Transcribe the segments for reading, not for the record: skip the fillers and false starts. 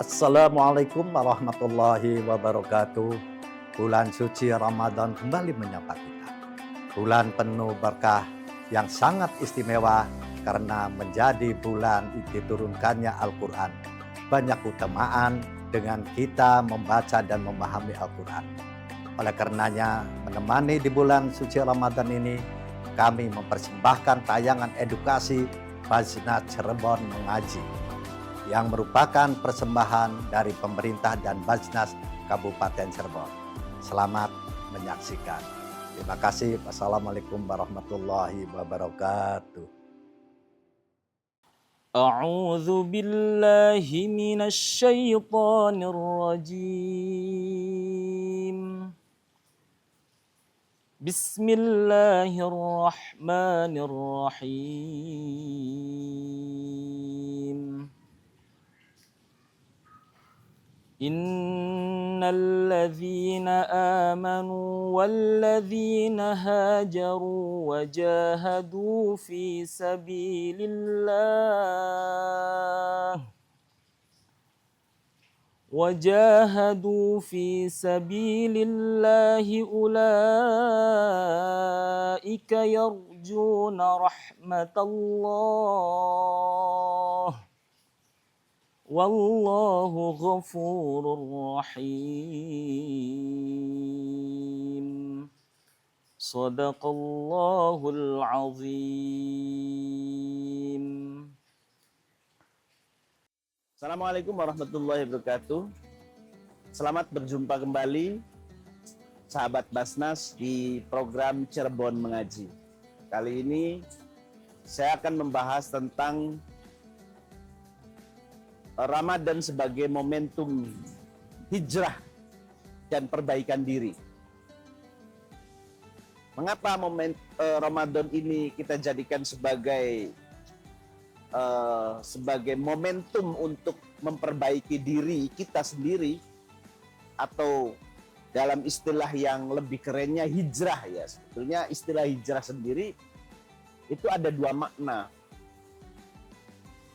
Assalamualaikum warahmatullahi wabarakatuh. Bulan suci Ramadan kembali menyapa kita. Bulan penuh berkah yang sangat istimewa karena menjadi bulan diturunkannya Al-Quran. Banyak keutamaan dengan kita membaca dan memahami Al-Quran. Oleh karenanya, menemani di bulan suci Ramadan ini, kami mempersembahkan tayangan edukasi Basnas Cirebon Mengaji, yang merupakan persembahan dari pemerintah dan Basnas Kabupaten Cirebon. Selamat menyaksikan. Terima kasih. Wassalamualaikum warahmatullahi wabarakatuh. A'udzu billahi minasy syaithanir rajim. Bismillahirrahmanirrahim. Innal ladzina amanu wal ladzina hajaru wajahadu fi sabilillah ulaika yarjuna rahmatallah wallahu ghafurur rahim. Shadaqallahul azim. Assalamualaikum warahmatullahi wabarakatuh. Selamat berjumpa kembali sahabat Basnas di program Cirebon Mengaji. Kali ini saya akan membahas tentang Ramadan sebagai momentum hijrah dan perbaikan diri. Mengapa Ramadan ini kita jadikan sebagai momentum untuk memperbaiki diri kita sendiri, atau dalam istilah yang lebih kerennya hijrah ya. Sebetulnya istilah hijrah sendiri itu ada dua makna.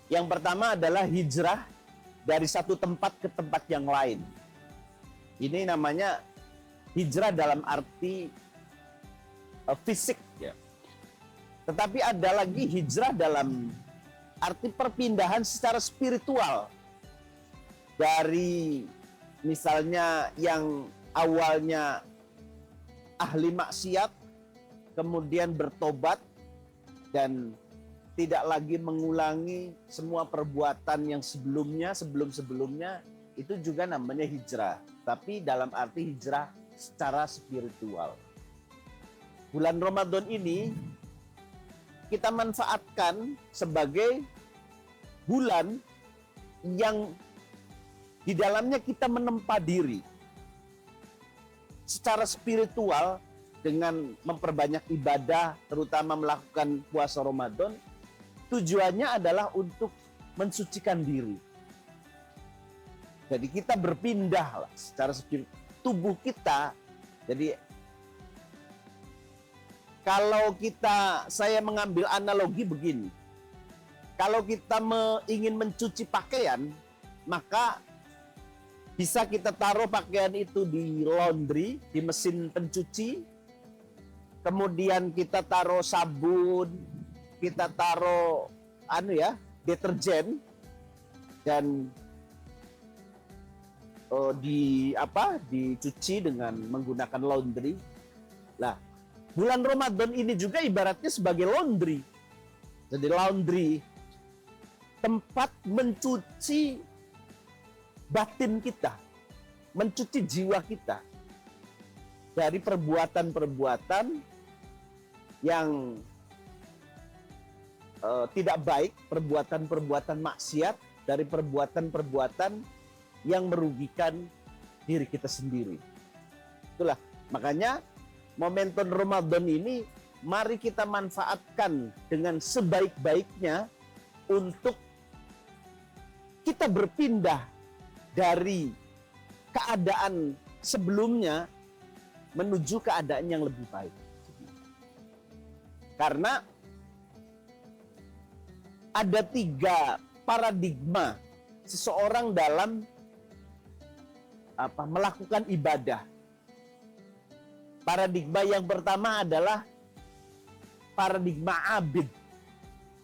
Yang pertama adalah hijrah dari satu tempat ke tempat yang lain. Ini namanya hijrah dalam arti fisik ya. Tetapi ada lagi hijrah dalam arti perpindahan secara spiritual. Dari misalnya yang awalnya ahli maksiat, kemudian bertobat dan tidak lagi mengulangi semua perbuatan yang sebelum-sebelumnya, itu juga namanya hijrah. Tapi dalam arti hijrah secara spiritual. Bulan Ramadan ini kita manfaatkan sebagai bulan yang di dalamnya kita menempa diri secara spiritual dengan memperbanyak ibadah, terutama melakukan puasa Ramadan. Tujuannya adalah untuk mensucikan diri. Jadi kita berpindah lah secara spiritual, tubuh kita. Jadi kalau saya mengambil analogi begini. Kalau kita ingin mencuci pakaian, maka bisa kita taruh pakaian itu di laundry, di mesin pencuci. Kemudian kita taruh sabun, kita taruh deterjen, dan dicuci dengan menggunakan laundry. Lah, bulan Ramadan ini juga ibaratnya sebagai laundry. Jadi laundry, tempat mencuci batin kita, mencuci jiwa kita dari perbuatan-perbuatan yang tidak baik, perbuatan-perbuatan maksiat, dari perbuatan-perbuatan yang merugikan diri kita sendiri. Itulah makanya momentum Ramadan ini mari kita manfaatkan dengan sebaik-baiknya untuk kita berpindah dari keadaan sebelumnya menuju keadaan yang lebih baik. Karena ada 3 paradigma seseorang dalam melakukan ibadah. Paradigma yang pertama adalah paradigma abid.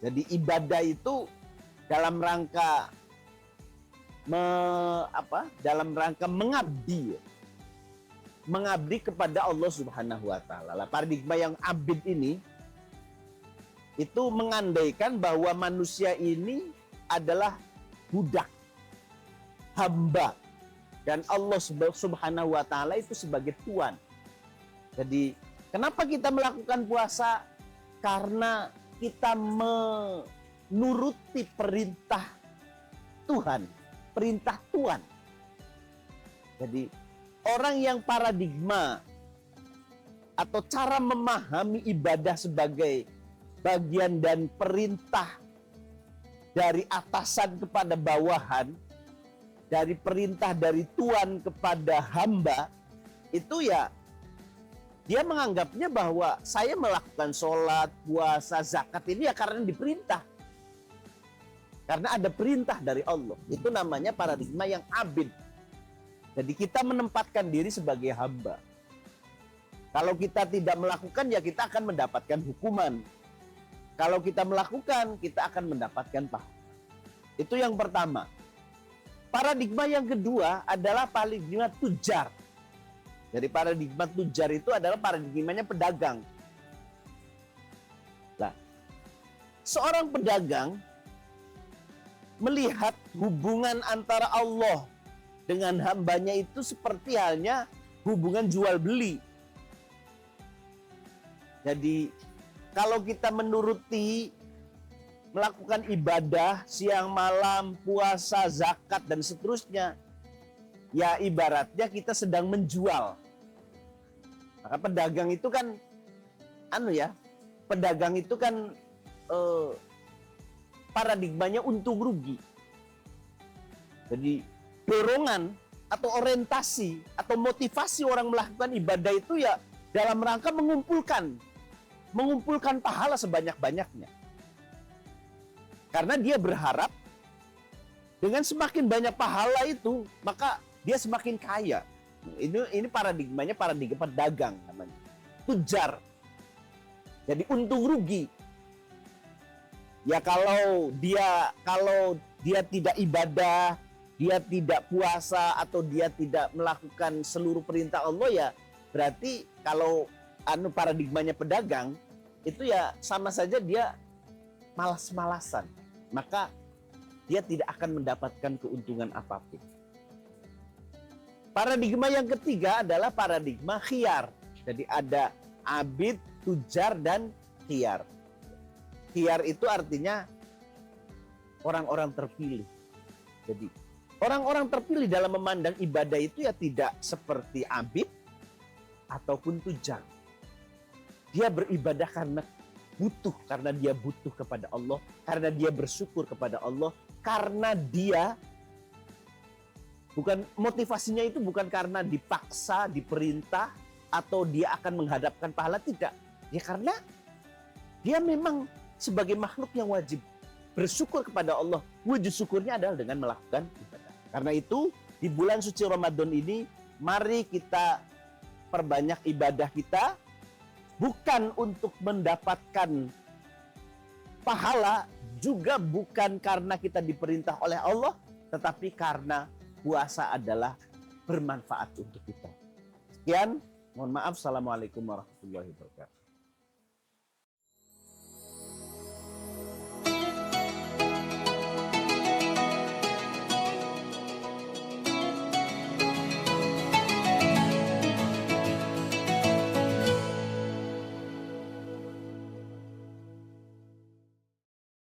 Jadi ibadah itu dalam rangka dalam rangka mengabdi. Mengabdi kepada Allah Subhanahu wa taala. Paradigma yang abid ini itu mengandaikan bahwa manusia ini adalah budak, hamba, dan Allah Subhanahu wa taala itu sebagai tuan. Jadi, kenapa kita melakukan puasa? Karena kita menuruti perintah Tuhan, perintah Tuhan. Jadi, orang yang paradigma atau cara memahami ibadah sebagai bagian dan perintah dari atasan kepada bawahan, dari perintah dari Tuhan kepada hamba, itu ya dia menganggapnya bahwa saya melakukan sholat, puasa, zakat ini ya karena diperintah. Karena ada perintah dari Allah. Itu namanya paradigma yang abid. Jadi kita menempatkan diri sebagai hamba. Kalau kita tidak melakukan ya kita akan mendapatkan hukuman. Kalau kita melakukan, kita akan mendapatkan pahala. Itu yang pertama. Paradigma yang kedua adalah paradigma tujar. Jadi paradigma tujar itu adalah paradigmanya pedagang. Nah, seorang pedagang melihat hubungan antara Allah dengan hambanya itu seperti halnya hubungan jual beli. Jadi kalau kita menuruti, melakukan ibadah siang malam, puasa, zakat dan seterusnya, ya ibaratnya kita sedang menjual. Maka pedagang itu kan pedagang itu kan paradigmanya untung rugi. Jadi dorongan atau orientasi atau motivasi orang melakukan ibadah itu ya dalam rangka mengumpulkan pahala sebanyak-banyaknya. Karena dia berharap dengan semakin banyak pahala itu, maka dia semakin kaya. Ini paradigmanya paradigma pedagang namanya. Tujar. Jadi untung rugi. Ya kalau dia tidak ibadah, dia tidak puasa atau dia tidak melakukan seluruh perintah Allah ya berarti kalau paradigmanya pedagang itu ya sama saja dia malas-malasan. Maka dia tidak akan mendapatkan keuntungan apapun. Paradigma yang ketiga adalah paradigma khiyar. Jadi ada abid, tujar, dan khiyar. Khiyar itu artinya orang-orang terpilih. Jadi orang-orang terpilih dalam memandang ibadah itu ya tidak seperti abid ataupun tujar. Dia beribadah karena dia butuh kepada Allah, karena dia bersyukur kepada Allah, karena dia motivasinya itu bukan karena dipaksa, diperintah, atau dia akan menghadapkan pahala, tidak. Ya karena dia memang sebagai makhluk yang wajib bersyukur kepada Allah. Wujud syukurnya adalah dengan melakukan ibadah. Karena itu di bulan suci Ramadan ini mari kita perbanyak ibadah kita, bukan untuk mendapatkan pahala, juga bukan karena kita diperintah oleh Allah, tetapi karena puasa adalah bermanfaat untuk kita. Sekian, mohon maaf. Assalamualaikum warahmatullahi wabarakatuh.